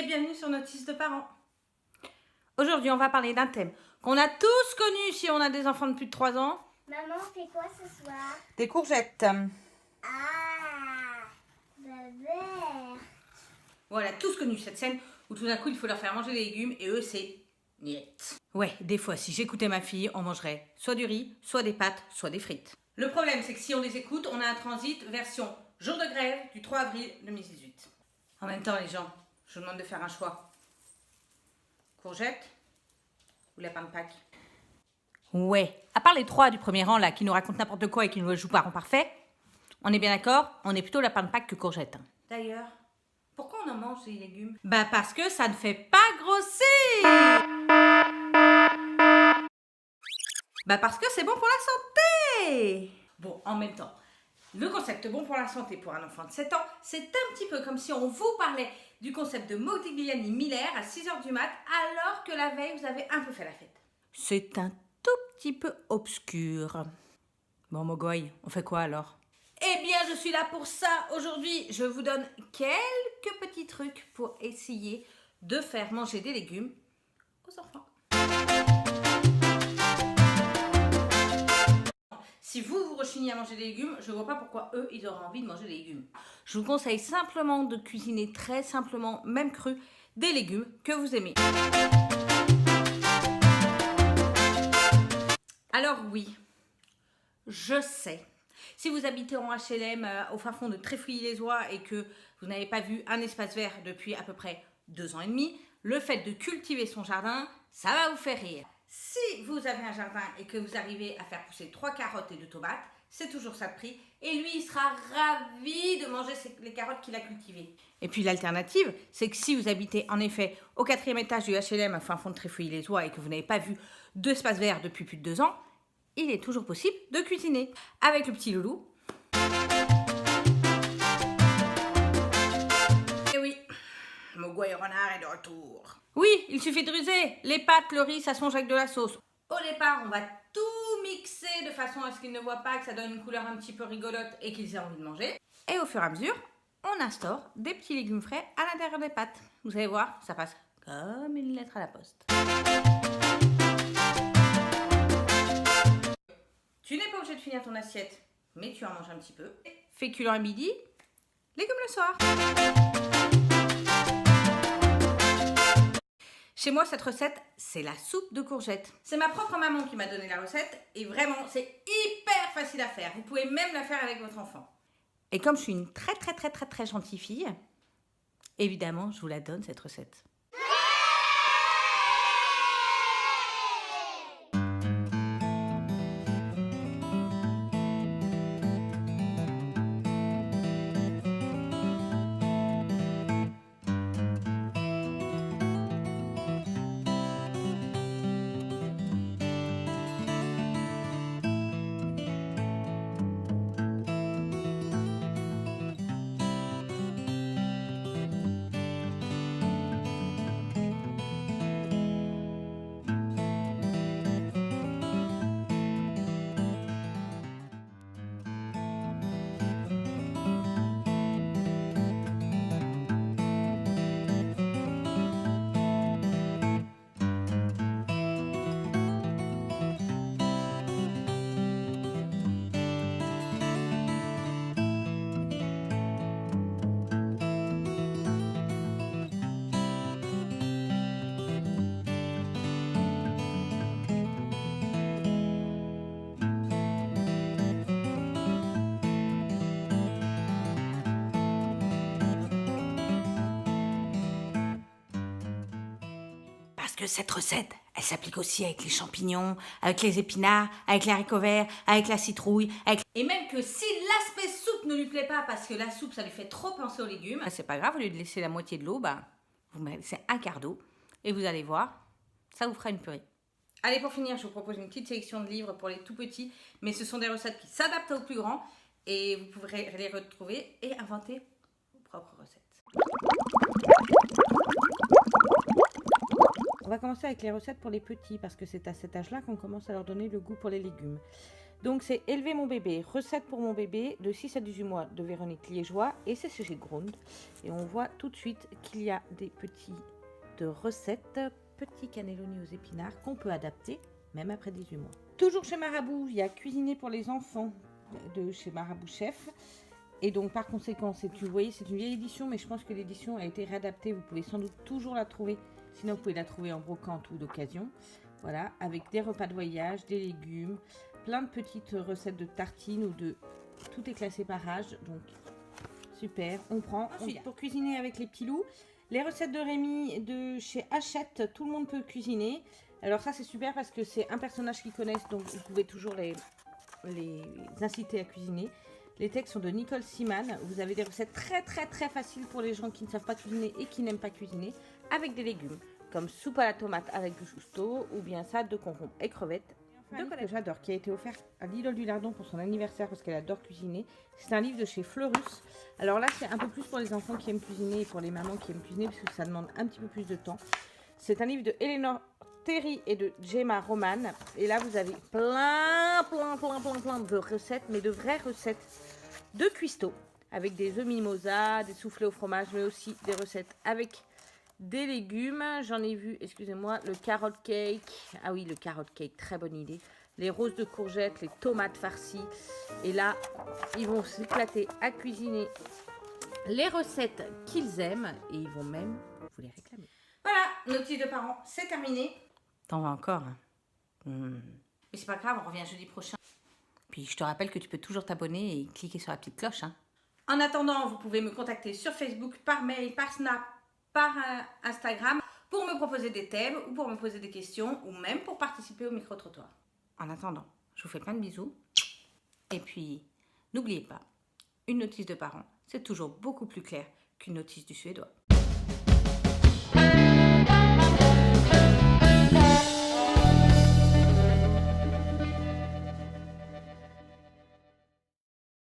et bienvenue sur Notice de parents. Aujourd'hui, on va parler d'un thème qu'on a tous connu si on a des enfants de plus de 3 ans. Maman, on fait quoi ce soir? Des courgettes. Ah, bébé. Voilà, tous connu cette scène où tout d'un coup, il faut leur faire manger des légumes et eux, c'est niet. Ouais, des fois, si j'écoutais ma fille, on mangerait soit du riz, soit des pâtes, soit des frites. Le problème, c'est que si on les écoute, on a un transit version jour de grève du 3 avril 2018. En même temps, les gens, je vous demande de faire un choix. Courgette ou lapin de Pâques? Ouais, à part les 3 du premier rang là qui nous racontent n'importe quoi et qui nous jouent parents parfaits, on est bien d'accord, on est plutôt lapin de Pâques que courgette. D'ailleurs, pourquoi on en mange des légumes? Bah parce que ça ne fait pas grossir. Bah parce que c'est bon pour la santé. Bon, en même temps, le concept bon pour la santé pour un enfant de 7 ans, c'est un petit peu comme si on vous parlait du concept de Modigliani Miller à 6h du mat, alors que la veille, vous avez un peu fait la fête. C'est un tout petit peu obscur. Bon, Mogoy, on fait quoi alors? Eh bien, je suis là pour ça. Aujourd'hui, je vous donne quelques petits trucs pour essayer de faire manger des légumes aux enfants. Si vous rechignez à manger des légumes, je ne vois pas pourquoi eux, ils auraient envie de manger des légumes. Je vous conseille simplement de cuisiner très simplement, même cru, des légumes que vous aimez. Alors oui, je sais, si vous habitez en HLM au fin fond de Tréfouilly-les-Oies et que vous n'avez pas vu un espace vert depuis à peu près 2 ans et demi, le fait de cultiver son jardin, ça va vous faire rire. Si vous avez un jardin et que vous arrivez à faire pousser 3 carottes et 2 tomates, c'est toujours ça de prix. Et lui, il sera ravi de manger les carottes qu'il a cultivées. Et puis l'alternative, c'est que si vous habitez en effet au 4e étage du HLM, à fin fond de Tréfouilly-les-Oies, et que vous n'avez pas vu d'espace vert depuis plus de 2 ans, il est toujours possible de cuisiner. Avec le petit loulou. Et oui, Mogoy Renard est de retour. Oui, il suffit de ruser. Les pâtes, le riz, ça se mange avec de la sauce. Au départ, on va tout mixer de façon à ce qu'ils ne voient pas que ça donne une couleur un petit peu rigolote et qu'ils aient envie de manger. Et au fur et à mesure, on instaure des petits légumes frais à l'intérieur des pâtes. Vous allez voir, ça passe comme une lettre à la poste. Tu n'es pas obligé de finir ton assiette, mais tu en manges un petit peu. Féculents à midi, légumes le soir. Chez moi, cette recette, c'est la soupe de courgettes. C'est ma propre maman qui m'a donné la recette et vraiment, c'est hyper facile à faire. Vous pouvez même la faire avec votre enfant. Et comme je suis une très gentille fille, évidemment, je vous la donne cette recette. Parce que cette recette, elle s'applique aussi avec les champignons, avec les épinards, avec les haricots verts, avec la citrouille, Et même que si l'aspect soupe ne lui plaît pas, parce que la soupe, ça lui fait trop penser aux légumes, c'est pas grave, au lieu de laisser la moitié de l'eau, vous me laissez un quart d'eau, et vous allez voir, ça vous fera une purée. Allez, pour finir, je vous propose une petite sélection de livres pour les tout petits, mais ce sont des recettes qui s'adaptent aux plus grands, et vous pourrez les retrouver et inventer vos propres recettes. On va commencer avec les recettes pour les petits parce que c'est à cet âge-là qu'on commence à leur donner le goût pour les légumes. Donc c'est Élever mon bébé, recette pour mon bébé de 6 à 18 mois de Véronique Liégeois et c'est chez Grund. Et on voit tout de suite qu'il y a des petits de recettes, petits cannelloni aux épinards qu'on peut adapter même après 18 mois. Toujours chez Marabout, il y a Cuisiner pour les enfants de chez Marabout Chef. Et donc par conséquent, vous voyez, c'est une vieille édition, mais je pense que l'édition a été réadaptée. Vous pouvez sans doute toujours la trouver. Sinon, vous pouvez la trouver en brocante ou d'occasion. Voilà, avec des repas de voyage, des légumes, plein de petites recettes de tartines ou de... Tout est classé par âge, donc super, on prend. Ensuite, pour cuisiner avec les petits loups, les recettes de Rémi de chez Hachette, tout le monde peut cuisiner. Alors ça, c'est super parce que c'est un personnage qu'ils connaissent, donc vous pouvez toujours les inciter à cuisiner. Les textes sont de Nicole Seaman. Vous avez des recettes très faciles pour les gens qui ne savent pas cuisiner et qui n'aiment pas cuisiner, avec des légumes, comme soupe à la tomate avec du chousto, ou bien salade de concombre et crevettes. Un livre que j'adore, qui a été offert à l'Idole du Lardon pour son anniversaire parce qu'elle adore cuisiner. C'est un livre de chez Fleurus. Alors là, c'est un peu plus pour les enfants qui aiment cuisiner et pour les mamans qui aiment cuisiner parce que ça demande un petit peu plus de temps. C'est un livre de Eleanor Terry et de Gemma Roman. Et là, vous avez plein de recettes, mais de vraies recettes de cuistot, avec des œufs mimosa, des soufflés au fromage, mais aussi des recettes avec des légumes. J'en ai vu, excusez-moi, le carrot cake. Ah oui, le carrot cake, très bonne idée. Les roses de courgettes, les tomates farcies. Et là, ils vont s'éclater à cuisiner les recettes qu'ils aiment. Et ils vont même vous les réclamer. Voilà, notice de parents, c'est terminé. T'en vas encore, hein. Mais c'est pas grave, on revient jeudi prochain. Puis je te rappelle que tu peux toujours t'abonner et cliquer sur la petite cloche, hein. En attendant, vous pouvez me contacter sur Facebook, par mail, par Snap, par Instagram, pour me proposer des thèmes ou pour me poser des questions ou même pour participer au micro-trottoir. En attendant, je vous fais plein de bisous. Et puis, n'oubliez pas, une notice de parents, c'est toujours beaucoup plus clair qu'une notice du suédois.